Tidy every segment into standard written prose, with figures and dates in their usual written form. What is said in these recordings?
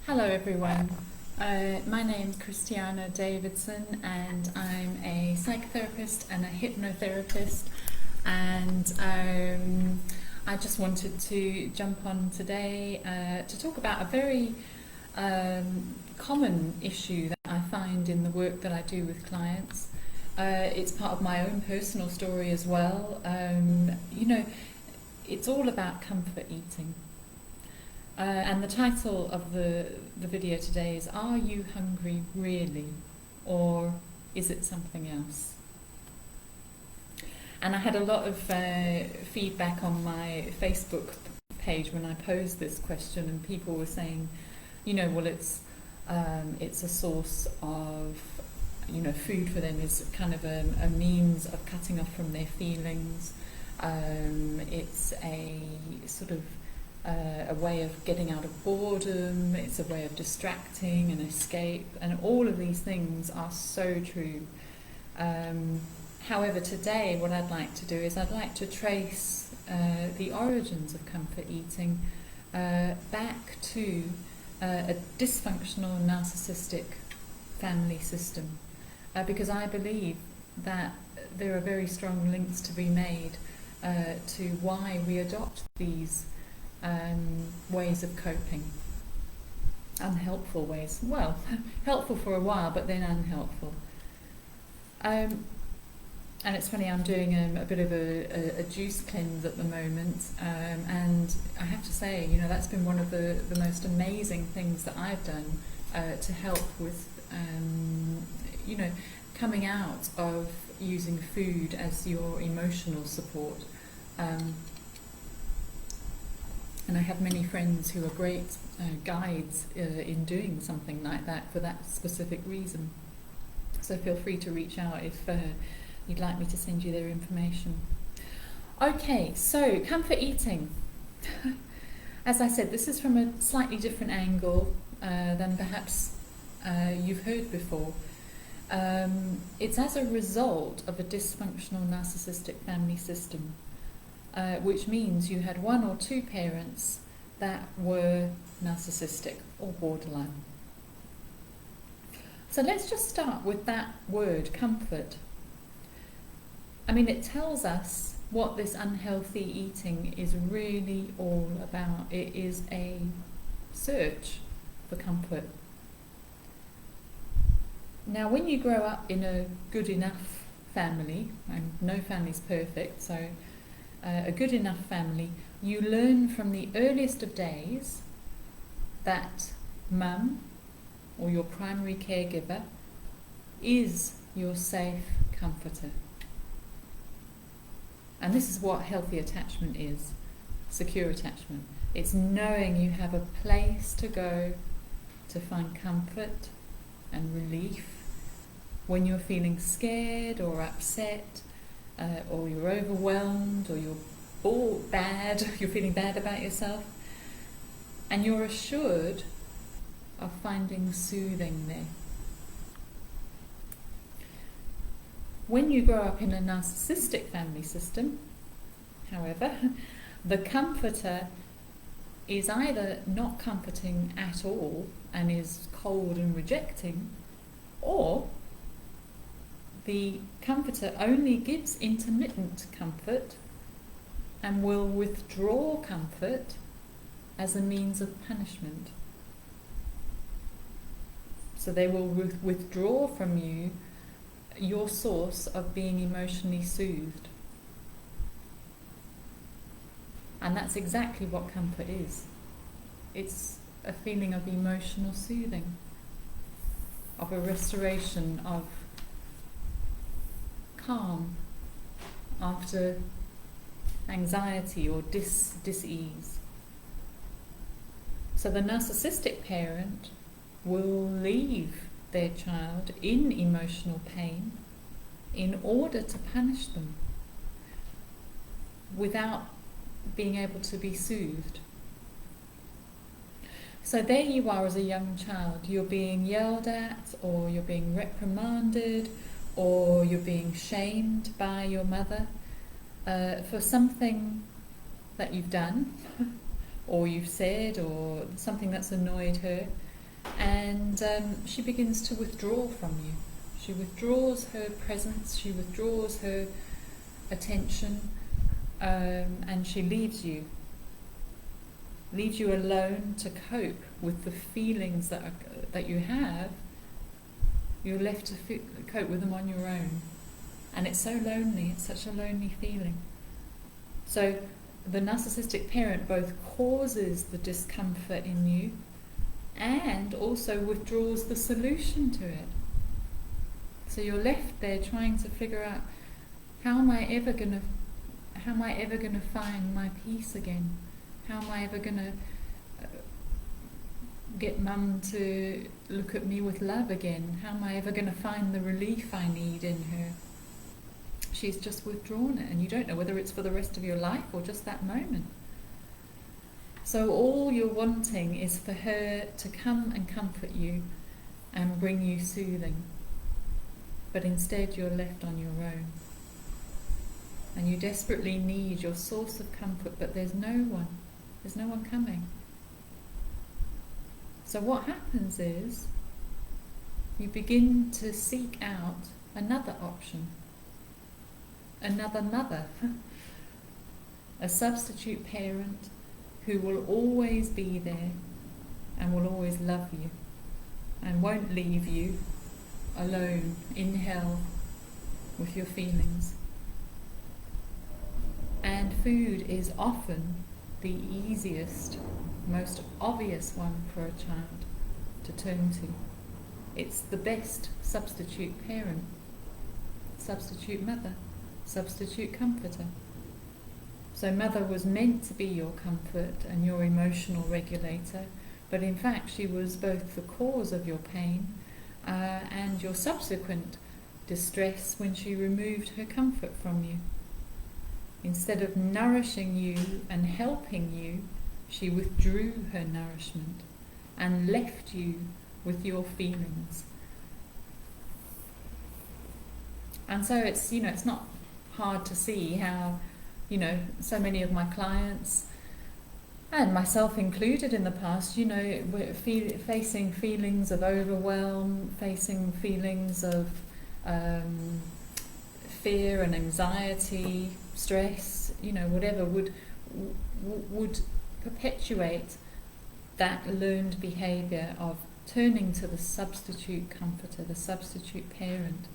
Hello everyone, my name's Christiana Davidson and I'm a psychotherapist and a hypnotherapist, and I just wanted to jump on today to talk about a very common issue that I find in the work that I do with clients. It's part of my own personal story as well. It's all about comfort eating. And the title of the video today is, Are You Hungry Really? Or is it something else? And I had a lot of feedback on my Facebook page when I posed this question, and people were saying, it's a source of, food for them is kind of a means of cutting off from their feelings. It's a sort of a way of getting out of boredom, it's a way of distracting and escape, and all of these things are so true. However, today what I'd like to do is I'd like to trace the origins of comfort eating back to a dysfunctional narcissistic family system, because I believe that there are very strong links to be made to why we adopt these ways of coping. Unhelpful ways. Well, helpful for a while, but then unhelpful. And it's funny, I'm doing a bit of a juice cleanse at the moment, and I have to say, that's been one of the most amazing things that I've done to help with, coming out of using food as your emotional support. And I have many friends who are great guides in doing something like that for that specific reason. So feel free to reach out if you'd like me to send you their information. Okay, so comfort eating. As I said, this is from a slightly different angle than perhaps you've heard before. It's as a result of a dysfunctional narcissistic family system. Which means you had one or two parents that were narcissistic or borderline. So let's just start with that word, comfort. I mean, it tells us what this unhealthy eating is really all about. It is a search for comfort. Now, when you grow up in a good enough family, and no family's perfect, so a good enough family, you learn from the earliest of days that mum or your primary caregiver is your safe comforter. And this is what healthy attachment is, secure attachment. It's knowing you have a place to go to find comfort and relief when you're feeling scared or upset, or you're overwhelmed, or you're you're feeling bad about yourself, and you're assured of finding soothing there. When you grow up in a narcissistic family system, however, the comforter is either not comforting at all and is cold and rejecting, or the comforter only gives intermittent comfort and will withdraw comfort as a means of punishment. So they will withdraw from you your source of being emotionally soothed. And that's exactly what comfort is. It's a feeling of emotional soothing, of a restoration of calm after anxiety or dis-ease. So the narcissistic parent will leave their child in emotional pain in order to punish them without being able to be soothed. So there you are as a young child, you're being yelled at, or you're being reprimanded, or you're being shamed by your mother for something that you've done or you've said, or something that's annoyed her, and she begins to withdraw from you. She withdraws her presence, she withdraws her attention, and she leaves you alone to cope with the feelings that you have. You're left to cope with them on your own, and it's so lonely. It's such a lonely feeling. So the narcissistic parent both causes the discomfort in you and also withdraws the solution to it. So you're left there trying to figure out, how am I ever going to find my peace again? How am I ever going to get Mum to look at me with love again? How am I ever going to find the relief I need in her? She's just withdrawn it, and you don't know whether it's for the rest of your life or just that moment. So all you're wanting is for her to come and comfort you and bring you soothing. But instead you're left on your own. And you desperately need your source of comfort, but there's no one. There's no one coming. So what happens is, you begin to seek out another option. Another mother. A substitute parent who will always be there and will always love you and won't leave you alone in hell with your feelings. And food is often the easiest, most obvious one for a child to turn to. It's the best substitute parent, substitute mother, substitute comforter. So mother was meant to be your comfort and your emotional regulator, but in fact she was both the cause of your pain and your subsequent distress when she removed her comfort from you. Instead of nourishing you and helping you, she withdrew her nourishment and left you with your feelings. And so it's not hard to see how, so many of my clients, and myself included in the past, we're facing feelings of overwhelm, facing feelings of fear and anxiety, stress, whatever would perpetuate that learned behaviour of turning to the substitute comforter, the substitute parent,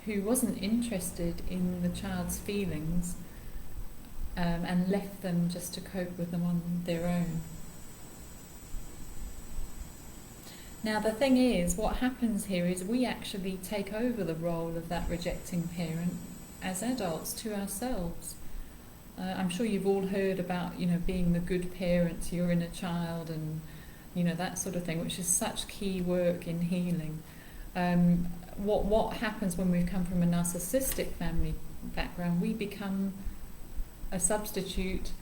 who wasn't interested in the child's feelings and left them just to cope with them on their own. Now the thing is, what happens here is we actually take over the role of that rejecting parent as adults to ourselves. I'm sure you've all heard about, being the good parent to your inner child and, that sort of thing, which is such key work in healing. What happens when we come from a narcissistic family background? We become a substitute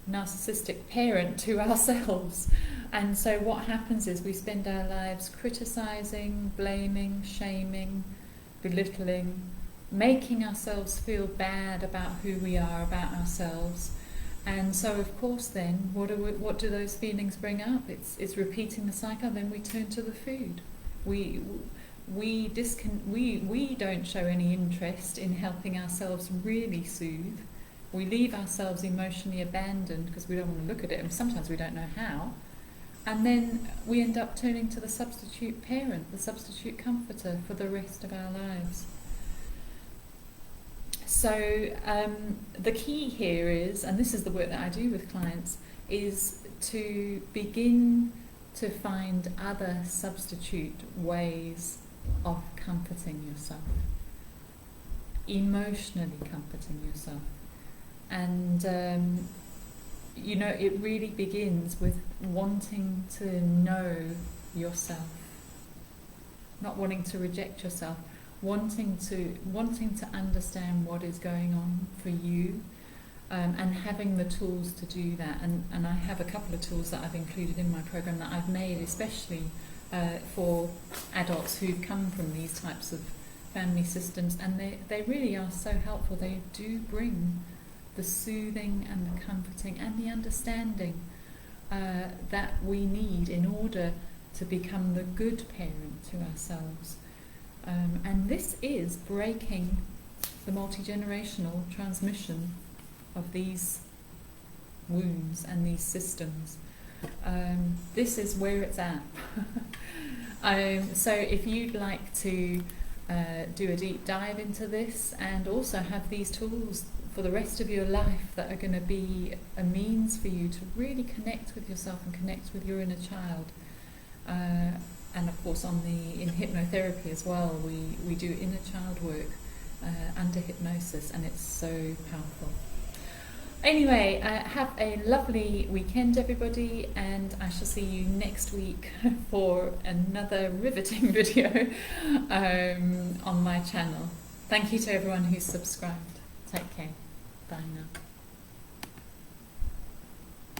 narcissistic parent to ourselves. And so what happens is we spend our lives criticizing, blaming, shaming, belittling, making ourselves feel bad about who we are, about ourselves. And so of course then, what do those feelings bring up? It's repeating the cycle. Then we turn to the food. We don't show any interest in helping ourselves really soothe. We leave ourselves emotionally abandoned because we don't want to look at it, and sometimes we don't know how. And then we end up turning to the substitute parent, the substitute comforter for the rest of our lives. So the key here is, and this is the work that I do with clients, is to begin to find other substitute ways of comforting yourself, emotionally comforting yourself. And it really begins with wanting to know yourself, not wanting to reject yourself, wanting to understand what is going on for you, and having the tools to do that. And I have a couple of tools that I've included in my program that I've made especially for adults who come from these types of family systems, and they really are so helpful. They do bring the soothing and the comforting and the understanding that we need in order to become the good parent to ourselves. And this is breaking the multi-generational transmission of these wounds and these systems. This is where it's at. So if you'd like to do a deep dive into this and also have these tools for the rest of your life that are going to be a means for you to really connect with yourself and connect with your inner child, and of course in hypnotherapy as well, we do inner child work under hypnosis, and it's so powerful. Anyway, have a lovely weekend, everybody, and I shall see you next week for another riveting video on my channel. Thank you to everyone who's subscribed. Take care. Bye now.